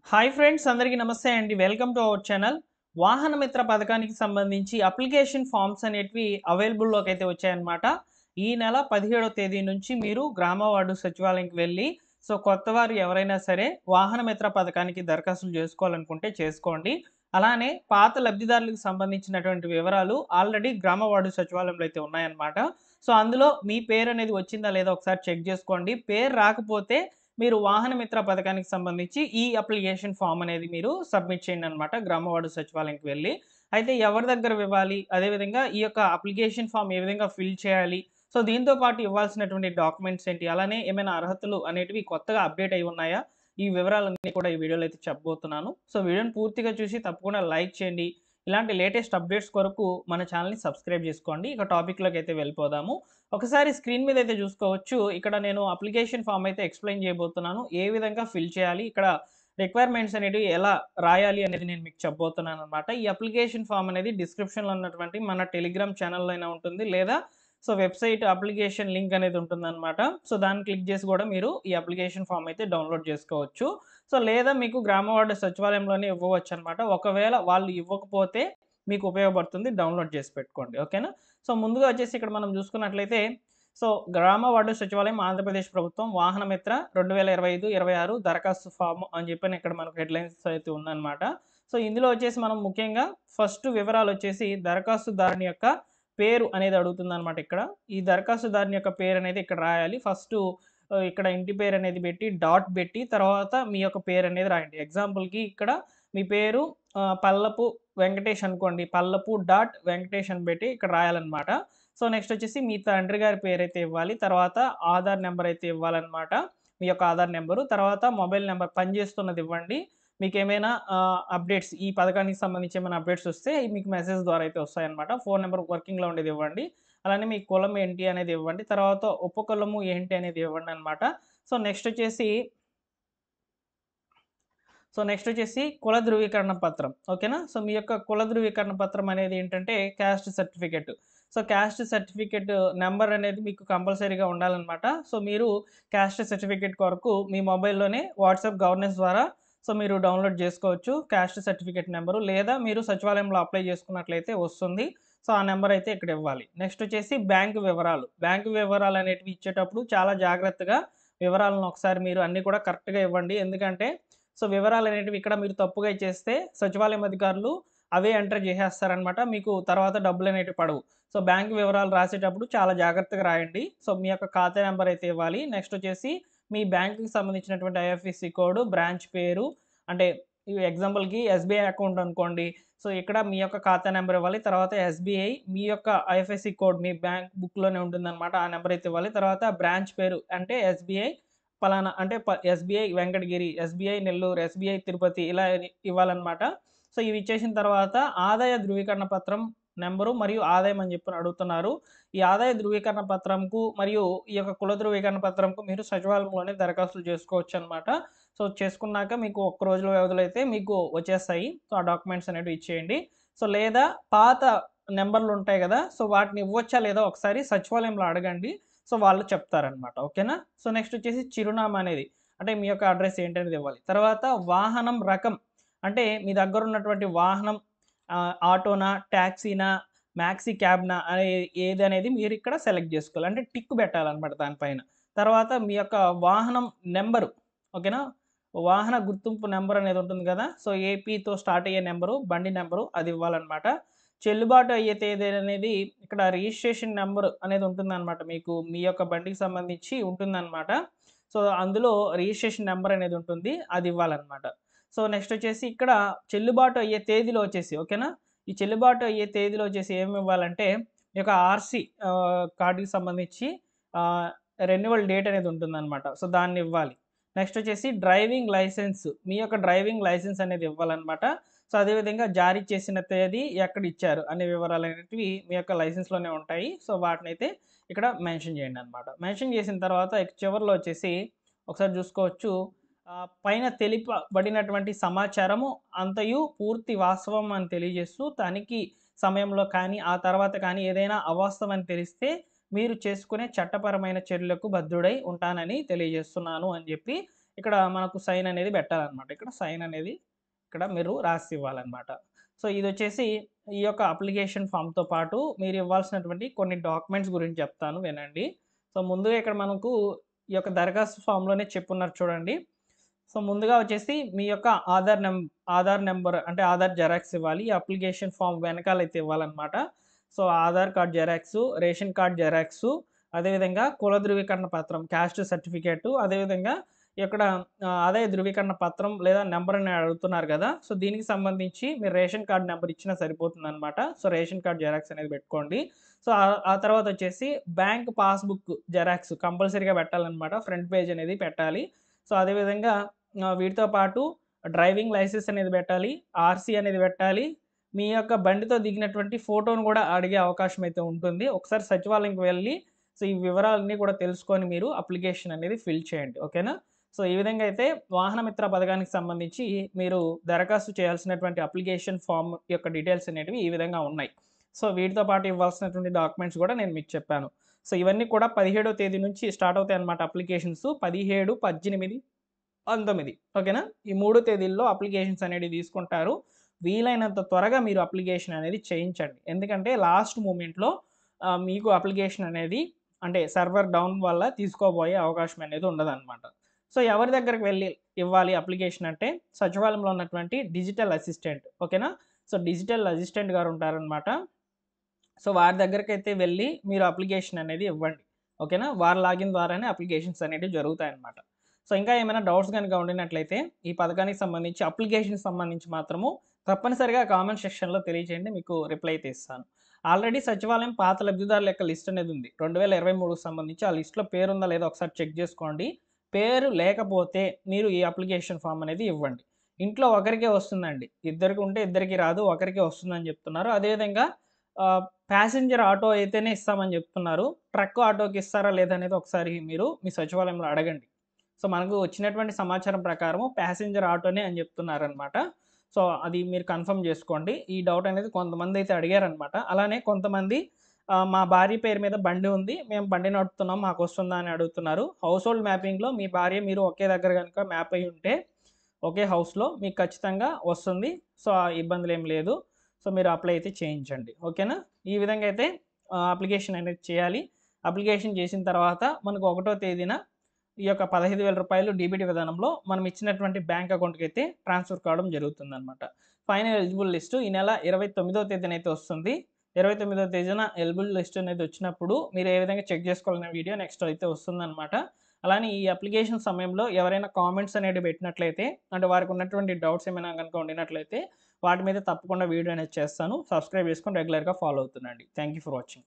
Hi friends, అందరికీ నమస్తే అండి. Welcome to our channel. వాహన మిత్ర పథకానికి సంబంధించి అప్లికేషన్ ఫామ్స్ అనేటివి అవైలబుల్లోకి అయితే వచ్చాయన్నమాట. ఈ నెల 17వ తేదీ నుంచి మీరు గ్రామ వార్డు సచివాలయంకి వెళ్ళి కొత్తవారు ఎవరైనా సరే వాహన మిత్ర పథకానికి దరఖాస్తులు చేసుకోవాలనుకుంటే చేసుకోండి. అలానే పాత లబ్ధిదారులకు సంబంధించినటువంటి వివరాలు ఆల్రెడీ గ్రామ వార్డు సచివాలయంలో అయితే ఉన్నాయన్నమాట. అందులో మీ పేరు అనేది వచ్చిందా లేదా ఒకసారి చెక్ చేసుకోండి. పేరు రాకపోతే మీరు వాహన మిత్ర పథకానికి సంబంధించి ఈ అప్లికేషన్ ఫామ్ అనేది మీరు సబ్మిట్ చేయండి అనమాట గ్రామ వార్డు సచివాలయంకి వెళ్ళి. అయితే ఎవరి దగ్గర ఇవ్వాలి? అదేవిధంగా ఈ యొక్క అప్లికేషన్ ఫామ్ ఏ విధంగా ఫిల్ చేయాలి? దీంతో పాటు ఇవ్వాల్సినటువంటి డాక్యుమెంట్స్ ఏంటి? అలానే ఏమైనా అర్హతలు అనేటివి కొత్తగా అప్డేట్ అయ్యి ఉన్నాయా? ఈ వివరాలన్నీ కూడా ఈ వీడియోలో అయితే చెప్పబోతున్నాను. వీడియోని పూర్తిగా చూసి తప్పకుండా లైక్ చేయండి. ఇలాంటి లేటెస్ట్ అప్డేట్స్ కొరకు మన ఛానల్‌ని సబ్స్క్రైబ్ చేసుకోండి. ఇక టాపిక్‌లోకి అయితే వెళ్ళిపోదాము. ఒకసారి స్క్రీన్ మీద అయితే చూసుకోవచ్చు. ఇక్కడ నేను అప్లికేషన్ ఫామ్ అయితే ఎక్స్‌ప్లెయిన్ చేయబోతున్నాను. ఏ విధంగా ఫిల్ చేయాలి? ఇక్కడ రిక్వైర్మెంట్స్ అనేటివి ఎలా రాయాలి అనేది నేను మీకు చెప్పబోతున్నాననమాట. ఈ అప్లికేషన్ ఫామ్ అనేది డిస్క్రిప్షన్‌లో ఉన్నటువంటి మన టెలిగ్రామ్ ఛానెల్‌లో అయినా ఉంటుంది. లేదా వెబ్‌సైట్ అప్లికేషన్ లింక్ అనేది ఉంటుందనమాట. దాన్ని క్లిక్ చేసి కూడా మీరు ఈ అప్లికేషన్ ఫామ్ అయితే డౌన్‌లోడ్ చేసుకోవచ్చు. లేదా మీకు గ్రామ వార్డు సచివాలయంలోనే ఇవ్వవచ్చనమాట. ఒకవేళ వాళ్ళు ఇవ్వకపోతే మీకు ఉపయోగపడుతుంది. డౌన్‌లోడ్ చేసి పెట్టుకోండి. ఓకేనా? ముందుగా వచ్చేసి ఇక్కడ మనం చూసుకున్నట్లయితే గ్రామ వార్డు సచివాలయం ఆంధ్రప్రదేశ్ ప్రభుత్వం వాహన మిత్ర 2025-26 దరఖాస్తు ఫామ్ అని చెప్పని ఇక్కడ మనకు హెడ్‌లైన్స్ అయితే ఉందన్నమాట. ఇందులో వచ్చేసి మనం ముఖ్యంగా ఫస్ట్ వివరాలు వచ్చేసి దరఖాస్తుదారుని యొక్క పేరు అనేది అడుగుతుందన్నమాట ఇక్కడ. ఈ దరఖాస్తుదారుని యొక్క పేరు అనేది ఇక్కడ రాయాలి. ఫస్టు ఇక్కడ ఇంటి పేరు అనేది పెట్టి డాట్ పెట్టి తర్వాత మీ యొక్క పేరు అనేది రాయండి. ఎగ్జాంపుల్‌కి ఇక్కడ మీ పేరు పల్లపు వెంకటేష్ అనుకోండి. పల్లపు డాట్ వెంకటేష్ అని పెట్టి ఇక్కడ రాయాలన్నమాట. నెక్స్ట్ వచ్చేసి మీ తండ్రి గారి పేరైతే ఇవ్వాలి. తర్వాత ఆధార్ నంబర్ అయితే ఇవ్వాలన్నమాట. మీ యొక్క ఆధార్ నంబరు. తర్వాత మొబైల్ నంబర్ పనిచేస్తున్నది ఇవ్వండి. మీకేమైనా అప్డేట్స్ ఈ పథకానికి సంబంధించి ఏమైనా అప్డేట్స్ వస్తే మీకు మెసేజ్ ద్వారా అయితే వస్తాయన్నమాట. ఫోన్ నంబర్ వర్కింగ్‌లో ఉండేది ఇవ్వండి. అలానే మీ కులం ఏంటి అనేది ఇవ్వండి. తర్వాత ఉపకులము ఏంటి అనేది ఇవ్వండన్నమాట. నెక్స్ట్ వచ్చేసి నెక్స్ట్ వచ్చేసి కుల ధృవీకరణ పత్రం. ఓకేనా? మీ యొక్క కుల ధృవీకరణ పత్రం అనేది ఏంటంటే caste certificate. Caste certificate number అనేది మీకు కంపల్సరీగా ఉండాలన్నమాట. మీరు క్యాస్ట్ సర్టిఫికేట్ కొరకు మీ మొబైల్‌లోనే వాట్సాప్ గవర్నెన్స్ ద్వారా మీరు డౌన్‌లోడ్ చేసుకోవచ్చు. క్యాస్ట్ సర్టిఫికేట్ నంబరు లేదా మీరు సచివాలయంలో అప్లై చేసుకున్నట్లయితే వస్తుంది. ఆ నంబర్ అయితే ఇక్కడ ఇవ్వాలి. నెక్స్ట్ వచ్చేసి బ్యాంకు వివరాలు. బ్యాంకు వివరాలు అనేటివి ఇచ్చేటప్పుడు చాలా జాగ్రత్తగా వివరాలను ఒకసారి మీరు అన్నీ కూడా కరెక్ట్‌గా ఇవ్వండి. ఎందుకంటే వివరాలనేటివి ఇక్కడ మీరు తప్పుగా ఇచ్చేస్తే సచివాలయం అధికారులు అవే ఎంటర్ చేసేస్తారనమాట. మీకు తర్వాత డబ్బులనేటివి పడవు. బ్యాంక్ వివరాలు రాసేటప్పుడు చాలా జాగ్రత్తగా రాయండి. మీ యొక్క ఖాతా నంబర్ అయితే ఇవ్వాలి. నెక్స్ట్ వచ్చేసి మీ బ్యాంక్‌కి సంబంధించినటువంటి ఐఎఫ్ఎస్‌సి కోడ్, బ్రాంచ్ పేరు అంటే ఎగ్జాంపుల్‌కి ఎస్‌బీఐ అకౌంట్ అనుకోండి. ఇక్కడ మీ యొక్క ఖాతా నంబర్ ఇవ్వాలి. తర్వాత ఎస్‌బీఐ మీ యొక్క ఐఎఫ్ఎస్‌సి కోడ్ మీ బ్యాంక్ బుక్‌లోనే ఉంటుందనమాట. ఆ నంబర్ అయితే ఇవ్వాలి. తర్వాత బ్రాంచ్ పేరు అంటే ఎస్‌బీఐ పలానా అంటే SBI Venkatagiri, SBI Nellore, SBI Tirupati ఇలా ఇవ్వాలన్నమాట. ఇవి ఇచ్చేసిన తర్వాత ఆదాయ ధృవీకరణ పత్రం నంబరు మరియు ఆదాయం అని చెప్పని అడుగుతున్నారు. ఈ ఆదాయ ధృవీకరణ పత్రంకు మరియు ఈ యొక్క కుల ధృవీకరణ పత్రంకు మీరు సచివాలయంలోనే దరఖాస్తులు చేసుకోవచ్చనమాట. చేసుకున్నాక మీకు ఒక్క రోజుల వ్యవధిలో అయితే మీకు వచ్చేస్తాయి. ఆ డాక్యుమెంట్స్ అనేటివి ఇచ్చేయండి. లేదా పాత నంబర్‌లు ఉంటాయి గదా! వాటిని ఇవ్వచ్చా లేదా ఒకసారి సచివాలయంలో అడగండి. వాళ్ళు చెప్తారనమాట. ఓకేనా? నెక్స్ట్ వచ్చేసి చిరునామా అనేది అంటే మీ యొక్క అడ్రెస్ ఏంటనేది ఇవ్వాలి. తర్వాత వాహనం రకం అంటే మీ దగ్గర ఉన్నటువంటి వాహనం ఆటోనా, టాక్సీనా, మాక్సీ క్యాబ్‌నా ఏదనేది మీరు ఇక్కడ సెలెక్ట్ జేసుకోవాలి. అంటే టిక్ పెట్టాలనమాట దానిపైన. తర్వాత మీ యొక్క వాహనం నంబరు ఓకేనా? వాహన గుర్తింపు నంబర్ అనేది ఉంటుంది గదా! ఏపీతో స్టార్ట్ అయ్యే నంబరు, బండి నంబరు అది ఇవ్వాలనమాట. చెల్లుబాటు అయ్యే తేదీ అనేది ఇక్కడ రిజిస్ట్రేషన్ నంబర్ అనేది ఉంటుందన్నమాట. మీకు మీ యొక్క బండికి సంబంధించి ఉంటుందన్నమాట. అందులో రిజిస్ట్రేషన్ నంబర్ అనేది ఉంటుంది. అది ఇవ్వాలన్నమాట. నెక్స్ట్ వచ్చేసి ఇక్కడ చెల్లుబాటు అయ్యే తేదీలో వచ్చేసి ఓకేనా? ఈ చెల్లుబాటు అయ్యే తేదీలో వచ్చేసి ఏమి ఇవ్వాలంటే ఈ యొక్క ఆర్‌సి కార్డ్‌కి సంబంధించి ఆహ్, రెన్యువల్ డేట్ అనేది ఉంటుందన్నమాట. దాన్ని ఇవ్వాలి. నెక్స్ట్ వచ్చేసి డ్రైవింగ్ లైసెన్స్ మీ యొక్క డ్రైవింగ్ లైసెన్స్ అనేది ఇవ్వాలన్నమాట. అదేవిధంగా జారీ చేసిన తేదీ ఎక్కడ ఇచ్చారు అనే వివరాలనేటివి మీ యొక్క లైసెన్స్‌లోనే ఉంటాయి. వాటినైతే ఇక్కడ మెన్షన్ చేయండనమాట. మెన్షన్ చేసిన తర్వాత చివర్లో వచ్చేసి ఒకసారి చూసుకోవచ్చు. పైన తెలుపబడినటువంటి సమాచారము అంతయు పూర్తి వాస్తవం అని తెలియజేస్తూ తనిఖీ సమయంలో కానీ, ఆ తర్వాత కానీ ఏదైనా అవాస్తవం అని తెలిస్తే మీరు చేసుకునే చట్టపరమైన చర్యలకు బద్ధుడై ఉంటానని తెలియజేస్తున్నాను అని చెప్పి ఇక్కడ మనకు సైన్ అనేది పెట్టాలన్నమాట. ఇక్కడ సైన్ అనేది ఇక్కడ మీరు రాసి ఇవ్వాలన్నమాట. సో, ఇదొచ్చేసి ఈ యొక్క అప్లికేషన్ ఫామ్‌తో పాటు మీరు ఇవ్వాల్సినటువంటి కొన్ని డాక్యుమెంట్స్ గురించి చెప్తాను వినండి. సో, ముందుగా ఇక్కడ మనకు ఈ యొక్క దరఖాస్తు ఫామ్‌లోనే చెప్పున్నారు చూడండి. సో, ముందుగా వచ్చేసి మీ యొక్క ఆధార్ నంబర్ అంటే ఆధార్ జెరాక్స్ ఇవ్వాలి. ఈ అప్లికేషన్ ఫామ్ వెనకాలైతే ఇవ్వాలన్నమాట. So, Aadhaar card xerox, ration card xerox, అదేవిధంగా కుల ధృవీకరణ పత్రం, క్యాస్ట్ సర్టిఫికేటు, అదేవిధంగా ఇక్కడ ఆదాయ ధృవీకరణ పత్రం లేదా నంబర్ అని అడుగుతున్నారు కదా! సో, దీనికి సంబంధించి మీరు రేషన్ కార్డ్ నంబర్ ఇచ్చినా సరిపోతుందన్నమాట. సో, రేషన్ కార్డ్ జెరాక్స్ అనేది పెట్టుకోండి. సో, ఆ తర్వాత వచ్చేసి బ్యాంక్ పాస్‌బుక్ జెరాక్స్ కంపల్సరీగా పెట్టాలన్నమాట. ఫ్రంట్ పేజ్ అనేది పెట్టాలి. సో, అదేవిధంగా వీటితో పాటు డ్రైవింగ్ లైసెన్స్ అనేది పెట్టాలి. ఆర్‌సీ అనేది పెట్టాలి. మీ యొక్క బండితో దిగినటువంటి ఫోటోను కూడా అడిగే అవకాశం అయితే ఉంటుంది. ఒకసారి సచివాలయంకి వెళ్లి సో, ఈ వివరాలన్నీ కూడా తెలుసుకొని మీరు అప్లికేషన్ అనేది ఫిల్ చేయండి. ఓకేనా? సో, ఈ విధంగా అయితే వాహన మిత్ర పథకానికి సంబంధించి మీరు దరఖాస్తు చేయాల్సినటువంటి అప్లికేషన్ ఫార్మ్ యొక్క డీటెయిల్స్ అనేటివి ఈ విధంగా ఉన్నాయి. సో, వీటితో పాటు ఇవ్వాల్సినటువంటి డాక్యుమెంట్స్ కూడా నేను మీకు చెప్పాను. సో, ఇవన్నీ కూడా 17వ తేదీ నుంచి స్టార్ట్ అవుతాయన్నమాట అప్లికేషన్స్. 17, 18, 19 ఓకేనా? ఈ 3 తేదీల్లో అప్లికేషన్స్ అనేటివి తీసుకుంటారు. వీలైనంత త్వరగా మీరు అప్లికేషన్ అనేది చేయించండి. ఎందుకంటే లాస్ట్ మూమెంట్‌లో మీకు అప్లికేషన్ అనేది అంటే సర్వర్ డౌన్ వల్ల తీసుకోబోయే అవకాశం అనేది ఉండదన్నమాట. సో, ఎవరి దగ్గరికి వెళ్లి ఇవ్వాలి అప్లికేషన్ అంటే సచివాలయంలో ఉన్నటువంటి డిజిటల్ అసిస్టెంట్ ఓకేనా? సో, డిజిటల్ అసిస్టెంట్ గారు ఉంటారన్నమాట. సో, వారి దగ్గరికైతే వెళ్లి మీరు అప్లికేషన్ అనేది ఇవ్వండి. ఓకేనా? వారి లాగిన్ ద్వారానే అప్లికేషన్స్ అనేటివి జరుగుతాయన్నమాట. సో, ఇంకా ఏమైనా డౌట్స్ గనుక ఉండినట్లయితే ఈ పథకానికి సంబంధించి అప్లికేషన్‌కి సంబంధించి మాత్రము తప్పనిసరిగా కామెంట్ సెక్షన్‌లో తెలియజేయండి. మీకు రిప్లై అయితే ఇస్తాను. ఆల్రెడీ సచివాలయం పాత లబ్ధిదారుల యొక్క లిస్ట్ అనేది ఉంది. 2023కి సంబంధించి ఆ లిస్ట్‌లో పేరుందా లేదా ఒకసారి చెక్ చేసుకోండి. పేరు లేకపోతే మీరు ఈ అప్లికేషన్ ఫార్మ్ అనేది ఇవ్వండి. ఇంట్లో ఒకరికే వస్తుందండి. ఇద్దరికి ఉంటే ఇద్దరికి రాదు. ఒకరికే వస్తుందని చెప్తున్నారు. అదేవిధంగా ప్యాసింజర్ ఆటో అయితేనే ఇస్తామని చెప్తున్నారు. ట్రక్ ఆటోకి ఇస్తారా లేదా అనేది ఒకసారి మీరు మీ సచివాలయంలో అడగండి. సో, మనకు వచ్చినటువంటి సమాచారం ప్రకారము ప్యాసింజర్ ఆటోనే అని చెప్తున్నారనమాట. సో, అది మీరు కన్ఫర్మ్ చేసుకోండి. ఈ డౌట్ అనేది కొంతమందైతే అడిగారనమాట. అలానే కొంతమంది మా భార్య పేరు మీద బండి ఉంది. మేము బండి నడుపుతున్నాం. మాకొస్తుందా అని అడుగుతున్నారు. హౌస్ హోల్డ్ మ్యాపింగ్‌లో మీ భార్య మీరు ఒకే దగ్గర గనుక మ్యాప్ అయ్యి ఉంటే ఒకే హౌస్‌లో మీకు ఖచ్చితంగా వస్తుంది. సో, ఆ ఇబ్బందులేం లేదు. సో, మీరు అప్లై అయితే చేయించండి. ఓకేనా? ఈ విధంగా అయితే అప్లికేషన్ అనేది చేయాలి. అప్లికేషన్ చేసిన తర్వాత మనకు 1వ తేదీన ఈ యొక్క రూ. 15,000 డీబీటీ విధానంలో మనం ఇచ్చినటువంటి బ్యాంక్ అకౌంట్‌కైతే ట్రాన్స్‌ఫర్ కావడం జరుగుతుందనమాట. ఫైనల్ ఎలిజిబుల్ లిస్ట్ ఈ నెల 29వ తేదీనైతే వస్తుంది. 29వ తేదీన ఎలిజిబుల్ లిస్ట్ అనేది వచ్చినప్పుడు మీరు ఏ విధంగా చెక్ చేసుకోవాలనే వీడియో నెక్స్ట్ అయితే వస్తుందనమాట. అలానే ఈ అప్లికేషన్ సమయంలో ఎవరైనా కామెంట్స్ అనేటివి పెట్టినట్లయితే అంటే వారికి ఉన్నటువంటి డౌట్స్ ఏమైనా గనుక ఉండినట్లయితే వాటి మీద తప్పకుండా వీడియో అనేది చేస్తాను. సబ్స్క్రైబ్ చేసుకొని రెగ్యులర్‌గా ఫాలో అవుతుండండి. Thank you for watching.